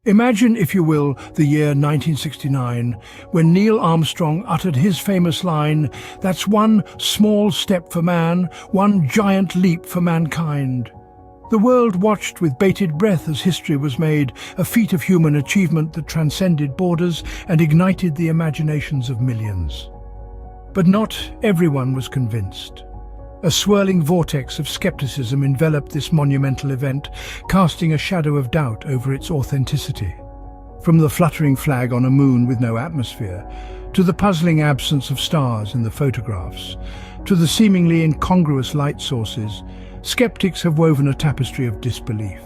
Imagine, if you will, the year 1969, when Neil Armstrong uttered his famous line, "That's one small step for man, one giant leap for mankind." The world watched with bated breath as history was made, a feat of human achievement that transcended borders and ignited the imaginations of millions. But not everyone was convinced. A swirling vortex of skepticism enveloped this monumental event, casting a shadow of doubt over its authenticity. From the fluttering flag on a moon with no atmosphere, to the puzzling absence of stars in the photographs, to the seemingly incongruous light sources, skeptics have woven a tapestry of disbelief.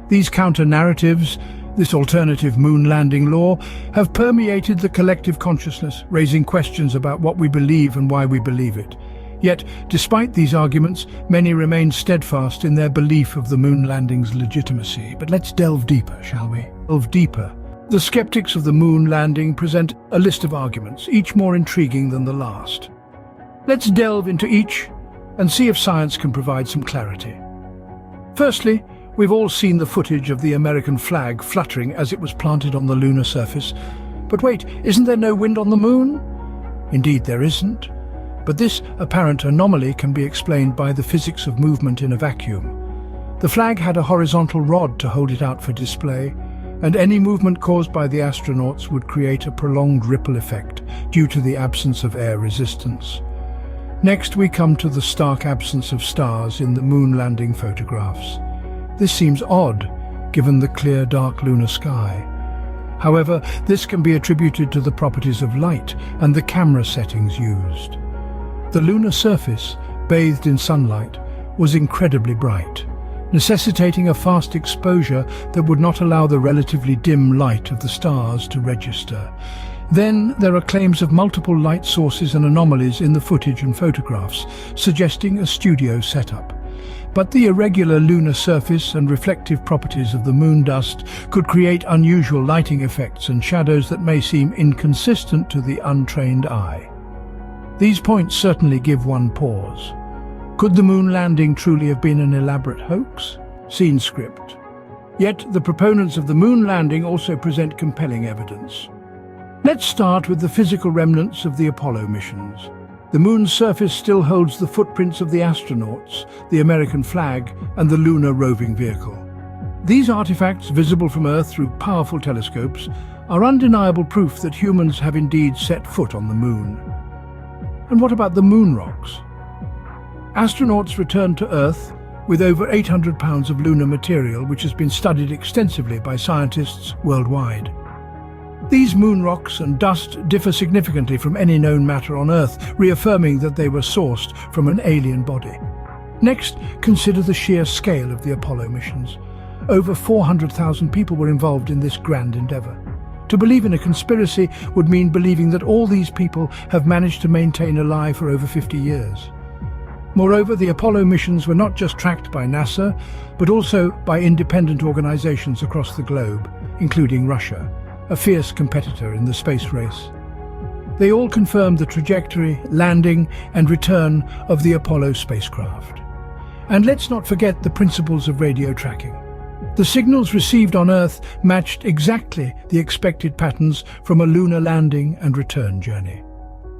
These counter-narratives, this alternative moon landing lore, have permeated the collective consciousness, raising questions about what we believe and why we believe it. Yet, despite these arguments, many remain steadfast in their belief of the moon landing's legitimacy. But let's delve deeper, shall we? Delve deeper. The skeptics of the moon landing present a list of arguments, each more intriguing than the last. Let's delve into each and see if science can provide some clarity. Firstly, we've all seen the footage of the American flag fluttering as it was planted on the lunar surface. But wait, isn't there no wind on the moon? Indeed, there isn't. But this apparent anomaly can be explained by the physics of movement in a vacuum. The flag had a horizontal rod to hold it out for display, and any movement caused by the astronauts would create a prolonged ripple effect due to the absence of air resistance. Next, we come to the stark absence of stars in the moon landing photographs. This seems odd, given the clear, dark lunar sky. However, this can be attributed to the properties of light and the camera settings used. The lunar surface, bathed in sunlight, was incredibly bright, necessitating a fast exposure that would not allow the relatively dim light of the stars to register. Then there are claims of multiple light sources and anomalies in the footage and photographs, suggesting a studio setup. But the irregular lunar surface and reflective properties of the moon dust could create unusual lighting effects and shadows that may seem inconsistent to the untrained eye. These points certainly give one pause. Could the moon landing truly have been an elaborate hoax? Scene script. Yet the proponents of the moon landing also present compelling evidence. Let's start with the physical remnants of the Apollo missions. The moon's surface still holds the footprints of the astronauts, the American flag, and the lunar roving vehicle. These artifacts, visible from Earth through powerful telescopes, are undeniable proof that humans have indeed set foot on the moon. And what about the moon rocks? Astronauts returned to Earth with over 800 pounds of lunar material, which has been studied extensively by scientists worldwide. These moon rocks and dust differ significantly from any known matter on Earth, reaffirming that they were sourced from an alien body. Next, consider the sheer scale of the Apollo missions. Over 400,000 people were involved in this grand endeavor. To believe in a conspiracy would mean believing that all these people have managed to maintain a lie for over 50 years. Moreover, the Apollo missions were not just tracked by NASA, but also by independent organizations across the globe, including Russia, a fierce competitor in the space race. They all confirmed the trajectory, landing, and return of the Apollo spacecraft. And let's not forget the principles of radio tracking. The signals received on Earth matched exactly the expected patterns from a lunar landing and return journey.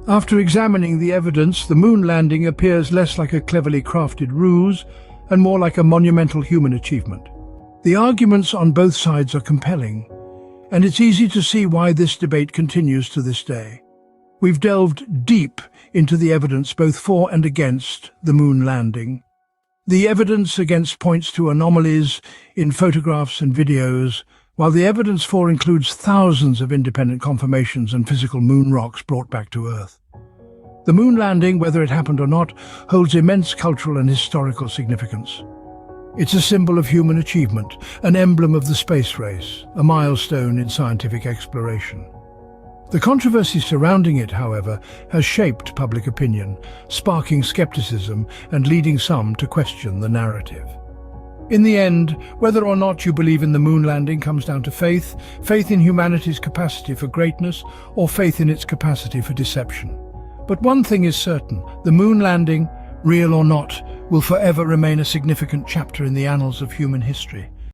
After examining the evidence, the moon landing appears less like a cleverly crafted ruse and more like a monumental human achievement. The arguments on both sides are compelling, and it's easy to see why this debate continues to this day. We've delved deep into the evidence both for and against the moon landing. The evidence against points to anomalies in photographs and videos, while the evidence for includes thousands of independent confirmations and physical moon rocks brought back to Earth. The moon landing, whether it happened or not, holds immense cultural and historical significance. It's a symbol of human achievement, an emblem of the space race, a milestone in scientific exploration. The controversy surrounding it, however, has shaped public opinion, sparking skepticism and leading some to question the narrative. In the end, whether or not you believe in the moon landing comes down to faith in humanity's capacity for greatness, or faith in its capacity for deception. But one thing is certain, the moon landing, real or not, will forever remain a significant chapter in the annals of human history.